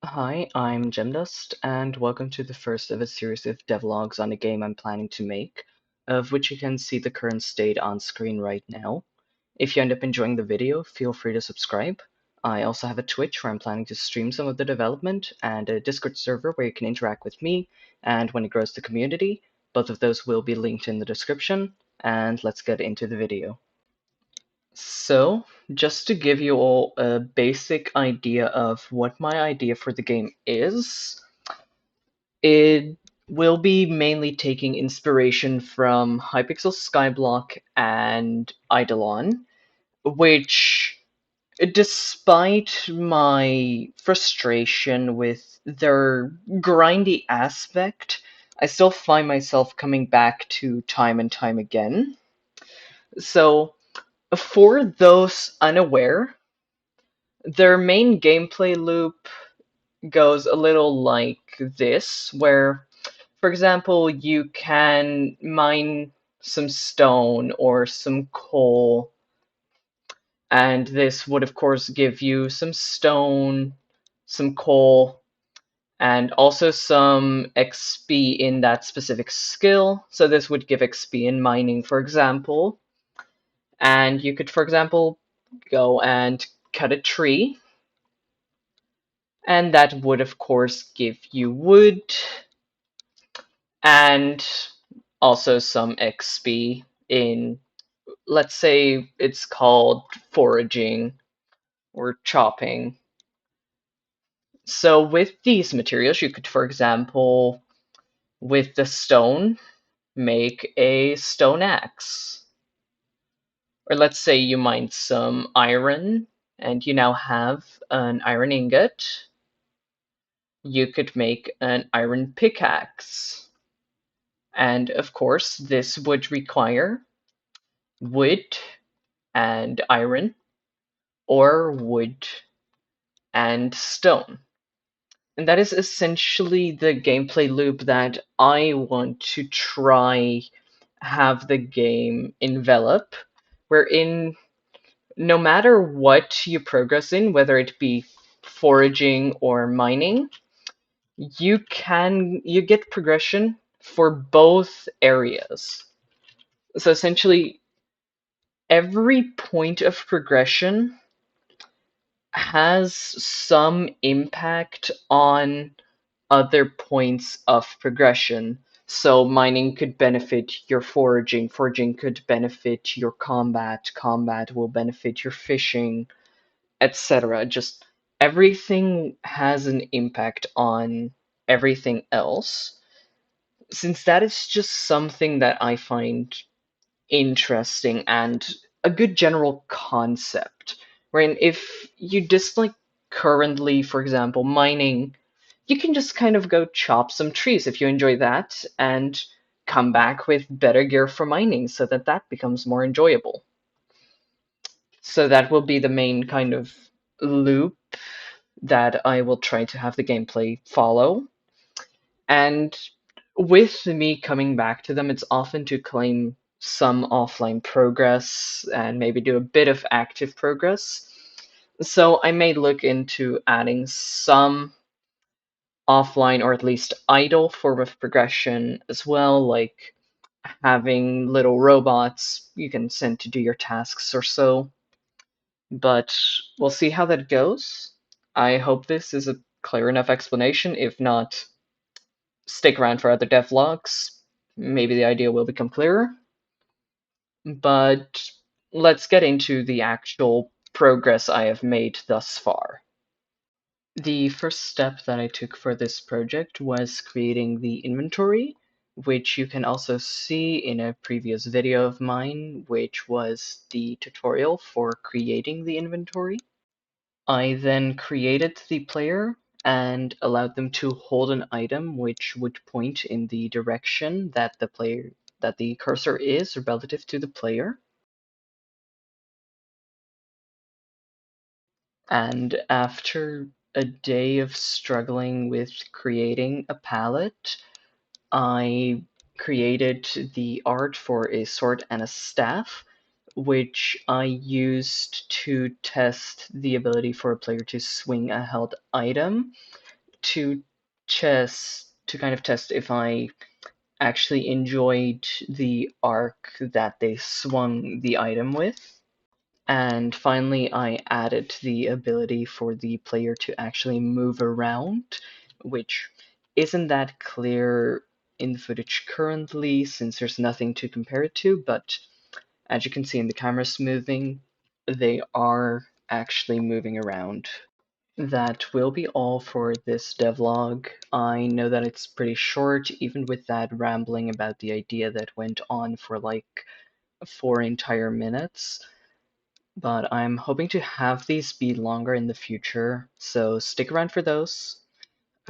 Hi, I'm Gemdust, and welcome to the first of a series of devlogs on a game I'm planning to make, of which you can see the current state on screen right now. If you end up enjoying the video, feel free to subscribe. I also have a Twitch where I'm planning to stream some of the development, and a Discord server where you can interact with me, and when it grows the community. Both of those will be linked in the description, and let's get into the video. So, just to give you all a basic idea of what my idea for the game is, it will be mainly taking inspiration from Hypixel Skyblock and Eidolon, which, despite my frustration with their grindy aspect, I still find myself coming back to time and time again. So, for those unaware, their main gameplay loop goes a little like this, where, for example, you can mine some stone or some coal, and this would, of course, give you some stone, some coal, and also some XP in that specific skill. So this would give XP in mining, for example. And you could, for example, go and cut a tree, and that would, of course, give you wood and also some XP in, let's say it's called foraging or chopping. So with these materials, you could, for example, with the stone, make a stone axe. Or let's say you mine some iron and you now have an iron ingot. You could make an iron pickaxe. And of course, this would require wood and iron, or wood and stone. And that is essentially the gameplay loop that I want to try have the game envelop, wherein no matter what you progress in, whether it be foraging or mining, you get progression for both areas. So essentially, every point of progression has some impact on other points of progression. So mining could benefit your foraging, foraging could benefit your combat, combat will benefit your fishing, etc. Just everything has an impact on everything else. Since that is just something that I find interesting and a good general concept. Wherein if you dislike currently, for example, mining, you can just kind of go chop some trees if you enjoy that and come back with better gear for mining so that that becomes more enjoyable. So that will be the main kind of loop that I will try to have the gameplay follow. And with me coming back to them, it's often to claim some offline progress and maybe do a bit of active progress. So I may look into adding some offline or at least idle form of progression as well, like having little robots you can send to do your tasks or so. But we'll see how that goes. I hope this is a clear enough explanation. If not, stick around for other devlogs. Maybe the idea will become clearer. But let's get into the actual progress I have made thus far. The first step that I took for this project was creating the inventory, which you can also see in a previous video of mine, which was the tutorial for creating the inventory. I then created the player and allowed them to hold an item which would point in the direction that the cursor is relative to the player. And after a day of struggling with creating a palette, I created the art for a sword and a staff, which I used to test the ability for a player to swing a held item to kind of test if I actually enjoyed the arc that they swung the item with. And finally, I added the ability for the player to actually move around, which isn't that clear in the footage currently since there's nothing to compare it to, but as you can see in the cameras moving, they are actually moving around. That will be all for this devlog. I know that it's pretty short, even with that rambling about the idea that went on for like 4 entire minutes. But I'm hoping to have these be longer in the future, so stick around for those.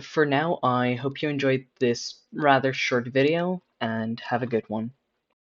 For now, I hope you enjoyed this rather short video, and have a good one.